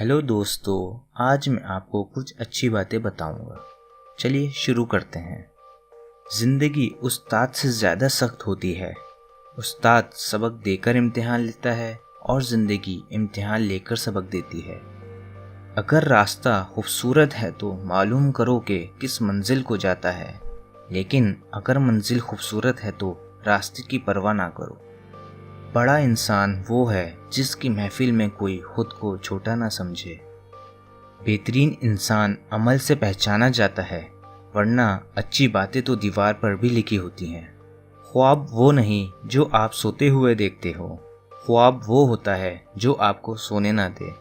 Hello दोस्तों, आज मैं आपको कुछ अच्छी बातें बताऊंगा। चलिए शुरू करते हैं। ज़िंदगी उस्ताद से ज़्यादा सख्त होती है। उस्ताद सबक देकर इम्तिहान लेता है और ज़िंदगी इम्तिहान लेकर सबक देती है। अगर रास्ता खूबसूरत है तो मालूम करो कि किस मंजिल को जाता है, लेकिन अगर मंजिल खूबसूरत है तो रास्ते की परवाह ना करो। बड़ा इंसान वो है जिसकी महफिल में कोई खुद को छोटा ना समझे। बेहतरीन इंसान अमल से पहचाना जाता है, वरना अच्छी बातें तो दीवार पर भी लिखी होती हैं। ख्वाब वो नहीं जो आप सोते हुए देखते हो, ख्वाब वो होता है जो आपको सोने ना दे।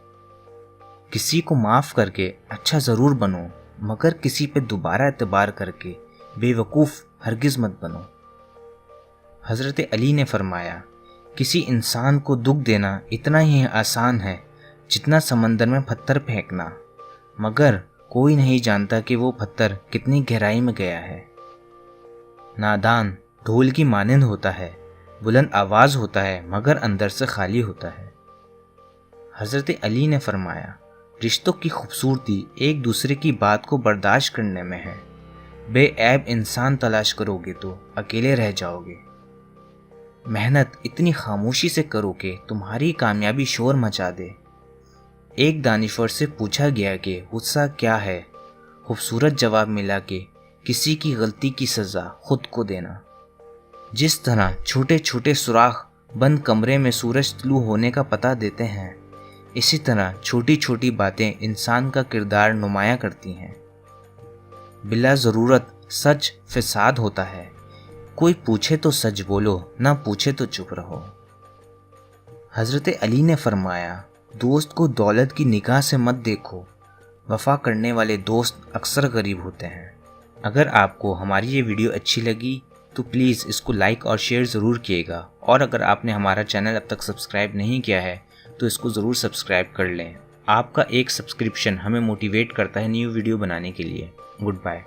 किसी को माफ़ करके अच्छा ज़रूर बनो, मगर किसी पे दोबारा एतबार करके बेवकूफ़ हरगिज़ मत बनो। हज़रत अली ने फरमाया, किसी इंसान को दुख देना इतना ही आसान है जितना समंदर में पत्थर फेंकना, मगर कोई नहीं जानता कि वो पत्थर कितनी गहराई में गया है। नादान ढोल की मानंद होता है, बुलंद आवाज़ होता है मगर अंदर से खाली होता है। हज़रत अली ने फरमाया, रिश्तों की खूबसूरती एक दूसरे की बात को बर्दाश्त करने में है। बेऐब इंसान तलाश करोगे तो अकेले रह जाओगे। मेहनत इतनी खामोशी से करो कि तुम्हारी कामयाबी शोर मचा दे। एक दानिश्वर से पूछा गया कि गुस्सा क्या है। खूबसूरत जवाब मिला कि किसी की गलती की सज़ा खुद को देना। जिस तरह छोटे छोटे सुराख बंद कमरे में सूरज तुलू होने का पता देते हैं, इसी तरह छोटी छोटी बातें इंसान का किरदार नुमाया करती हैं। बिला ज़रूरत सच फिसाद होता है। कोई पूछे तो सच बोलो, ना पूछे तो चुप रहो। हज़रत अली ने फरमाया, दोस्त को दौलत की निगाह से मत देखो, वफ़ा करने वाले दोस्त अक्सर गरीब होते हैं। अगर आपको हमारी ये वीडियो अच्छी लगी तो प्लीज़ इसको लाइक और शेयर ज़रूर किएगा, और अगर आपने हमारा चैनल अब तक सब्सक्राइब नहीं किया है तो इसको ज़रूर सब्सक्राइब कर लें। आपका एक सब्सक्रिप्शन हमें मोटिवेट करता है न्यू वीडियो बनाने के लिए। Good bye.